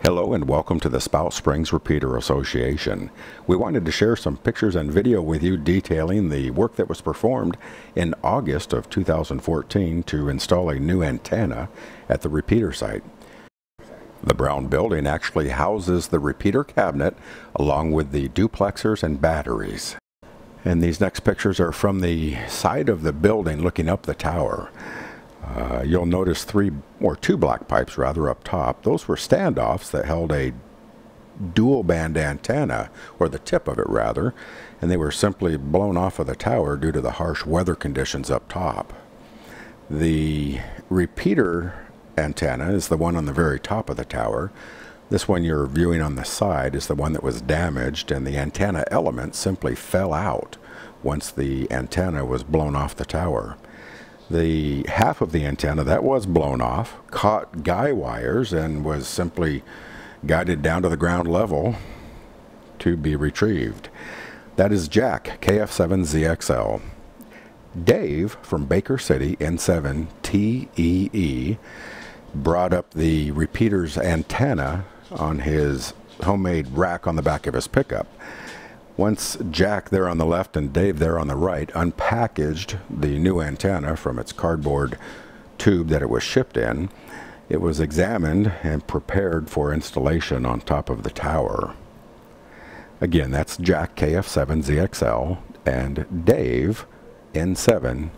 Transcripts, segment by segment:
Hello and welcome to the Spout Springs Repeater Association. We wanted to share some pictures and video with you detailing the work that was performed in August of 2014 to install a new antenna at the repeater site. The brown building actually houses the repeater cabinet along with the duplexers and batteries. And these next pictures are from the side of the building looking up the tower. You'll notice two black pipes rather up top. Those were standoffs that held a dual band antenna, or the tip of it rather, and they were simply blown off of the tower due to the harsh weather conditions up top. The repeater antenna is the one on the very top of the tower. This one you're viewing on the side is the one that was damaged, and the antenna element simply fell out once the antenna was blown off the tower. The half of the antenna that was blown off caught guy wires and was simply guided down to the ground level to be retrieved. That is Jack, KF7ZXL. Dave from Baker City, N7TEE, brought up the repeater's antenna on his homemade rack on the back of his pickup. Once Jack there on the left and Dave there on the right unpackaged the new antenna from its cardboard tube that it was shipped in, it was examined and prepared for installation on top of the tower. Again, that's Jack, KF7ZXL, and Dave, N7TEE.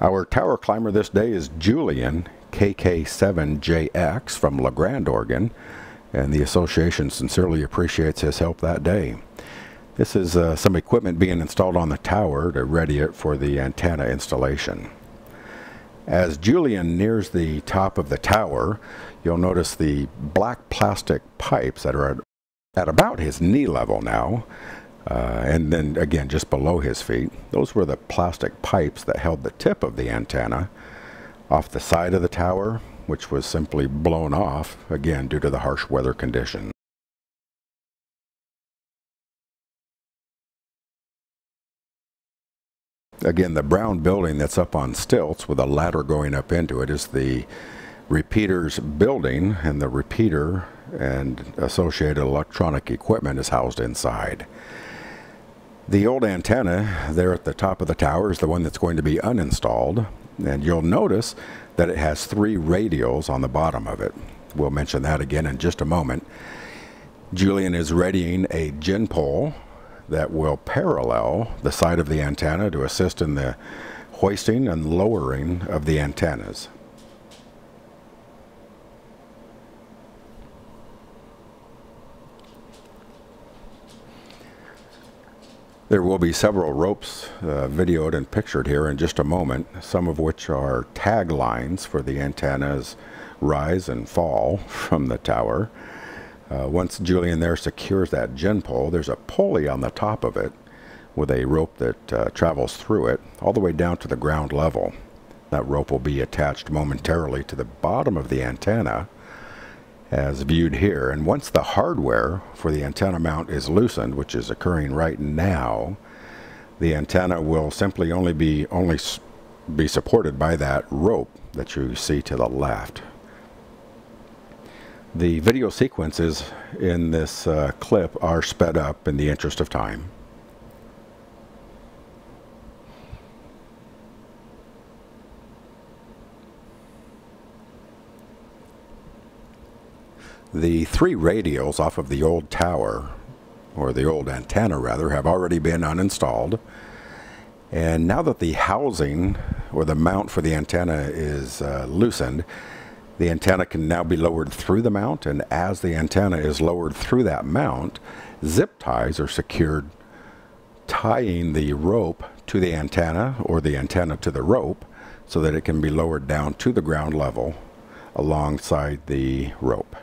Our tower climber this day is Julian, KK7JX from La Grande, Oregon, and the association sincerely appreciates his help that day. This is some equipment being installed on the tower to ready it for the antenna installation. As Julian nears the top of the tower, you'll notice the black plastic pipes that are at about his knee level now, and then again just below his feet. Those were the plastic pipes that held the tip of the antenna off the side of the tower, which was simply blown off, again due to the harsh weather conditions. Again, the brown building that's up on stilts with a ladder going up into it is the repeater's building, and the repeater and associated electronic equipment is housed inside. The old antenna there at the top of the tower is the one that's going to be uninstalled, and you'll notice that it has 3 radials on the bottom of it. We'll mention that again in just a moment. Julian is readying a gin pole that will parallel the side of the antenna to assist in the hoisting and lowering of the antennas. There will be several ropes videoed and pictured here in just a moment, some of which are tag lines for the antenna's rise and fall from the tower. Once Julian there secures that gin pole, there's a pulley on the top of it with a rope that travels through it all the way down to the ground level. That rope will be attached momentarily to the bottom of the antenna as viewed here, and once the hardware for the antenna mount is loosened, which is occurring right now, the antenna will simply only be supported by that rope that you see to the left. The video sequences in this clip are sped up in the interest of time. The 3 radials off of the old tower, or the old antenna rather, have already been uninstalled. And now that the housing, or the mount for the antenna is loosened, the antenna can now be lowered through the mount, and as the antenna is lowered through that mount, zip ties are secured, tying the rope to the antenna, or the antenna to the rope, so that it can be lowered down to the ground level alongside the rope.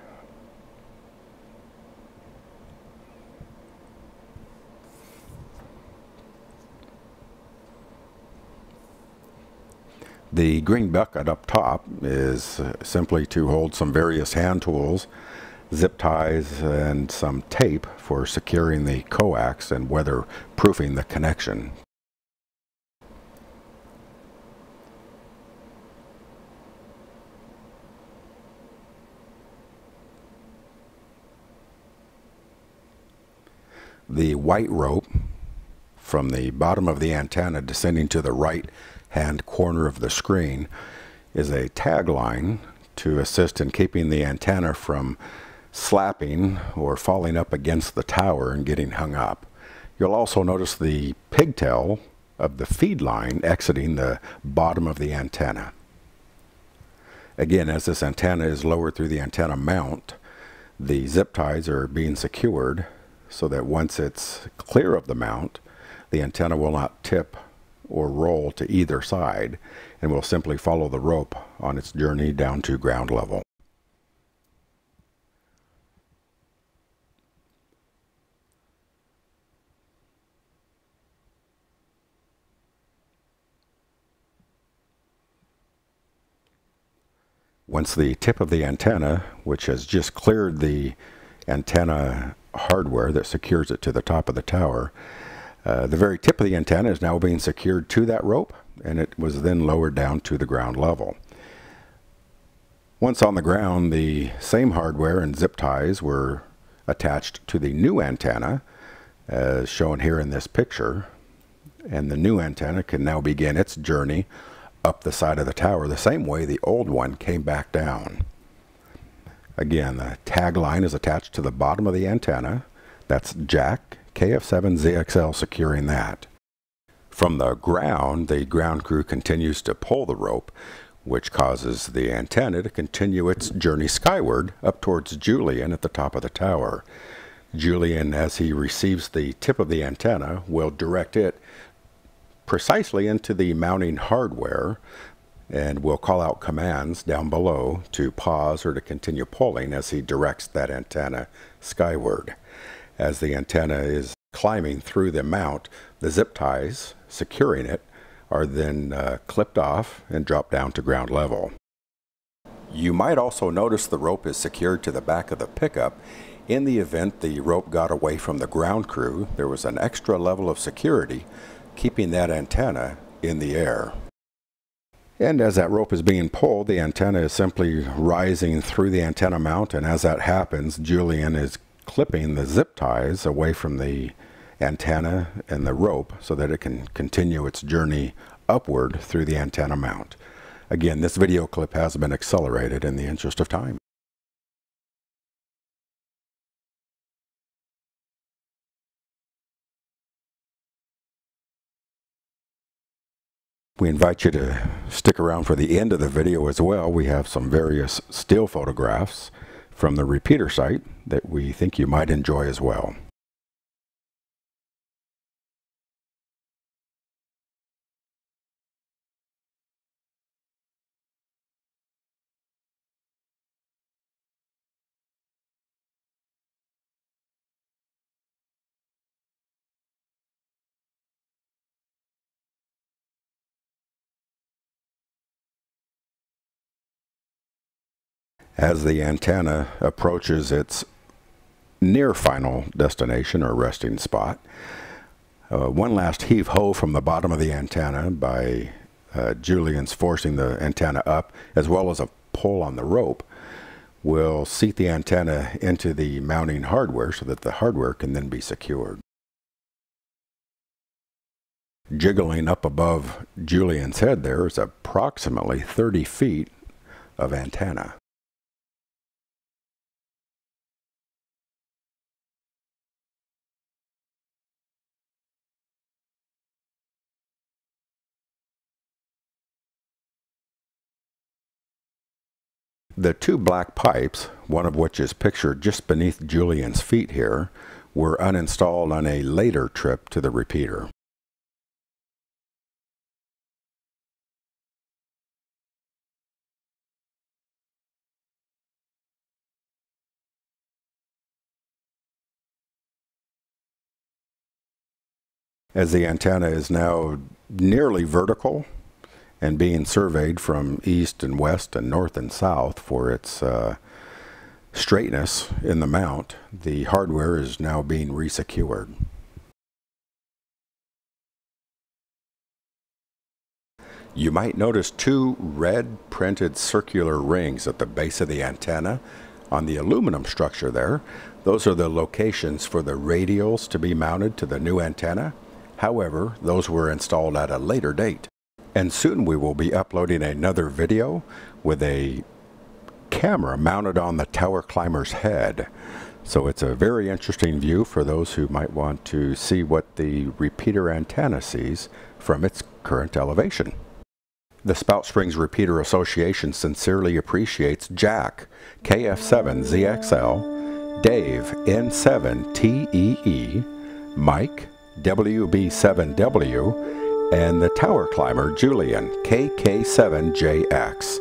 The green bucket up top is simply to hold some various hand tools, zip ties, and some tape for securing the coax and weatherproofing the connection. The white rope from the bottom of the antenna descending to the right hand corner of the screen is a tag line to assist in keeping the antenna from slapping or falling up against the tower and getting hung up. You'll also notice the pigtail of the feed line exiting the bottom of the antenna. Again, as this antenna is lowered through the antenna mount, the zip ties are being secured so that once it's clear of the mount, the antenna will not tip or roll to either side and will simply follow the rope on its journey down to ground level. Once the tip of the antenna, which has just cleared the antenna hardware that secures it to the top of the tower, the very tip of the antenna is now being secured to that rope, and it was then lowered down to the ground level. Once on the ground, the same hardware and zip ties were attached to the new antenna, as shown here in this picture, and the new antenna can now begin its journey up the side of the tower the same way the old one came back down. Again, the tag line is attached to the bottom of the antenna. That's Jack KF7ZXL securing that. From the ground crew continues to pull the rope, which causes the antenna to continue its journey skyward up towards Julian at the top of the tower. Julian, as he receives the tip of the antenna, will direct it precisely into the mounting hardware and will call out commands down below to pause or to continue pulling as he directs that antenna skyward. As the antenna is climbing through the mount, the zip ties securing it are then clipped off and dropped down to ground level. You might also notice the rope is secured to the back of the pickup. In the event the rope got away from the ground crew, there was an extra level of security keeping that antenna in the air. And as that rope is being pulled, the antenna is simply rising through the antenna mount, and as that happens, Julian is clipping the zip ties away from the antenna and the rope so that it can continue its journey upward through the antenna mount. Again, this video clip has been accelerated in the interest of time. We invite you to stick around for the end of the video as well. We have some various still photographs from the repeater site that we think you might enjoy as well. As the antenna approaches its near final destination or resting spot, one last heave-ho from the bottom of the antenna by Julian's forcing the antenna up, as well as a pull on the rope, will seat the antenna into the mounting hardware so that the hardware can then be secured. Jiggling up above Julian's head there is approximately 30 feet of antenna. The two black pipes, one of which is pictured just beneath Julian's feet here, were uninstalled on a later trip to the repeater. As the antenna is now nearly vertical and being surveyed from east and west and north and south for its straightness in the mount, the hardware is now being resecured. You might notice two red printed circular rings at the base of the antenna. On the aluminum structure there, those are the locations for the radials to be mounted to the new antenna. However, those were installed at a later date. And soon we will be uploading another video with a camera mounted on the tower climber's head. So it's a very interesting view for those who might want to see what the repeater antenna sees from its current elevation. The Spout Springs Repeater Association sincerely appreciates Jack, KF7ZXL, Dave, N7TEE, Mike, WB7W, and the tower climber Julian, KK7JX.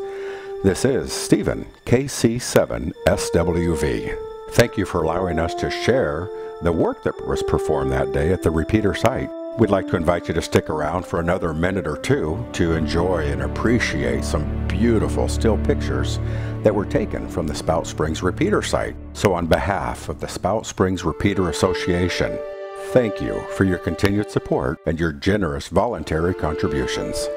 This is Stephen, KC7SWV. Thank you for allowing us to share the work that was performed that day at the repeater site. We'd like to invite you to stick around for another minute or two to enjoy and appreciate some beautiful still pictures that were taken from the Spout Springs Repeater site. So on behalf of the Spout Springs Repeater Association, thank you for your continued support and your generous voluntary contributions.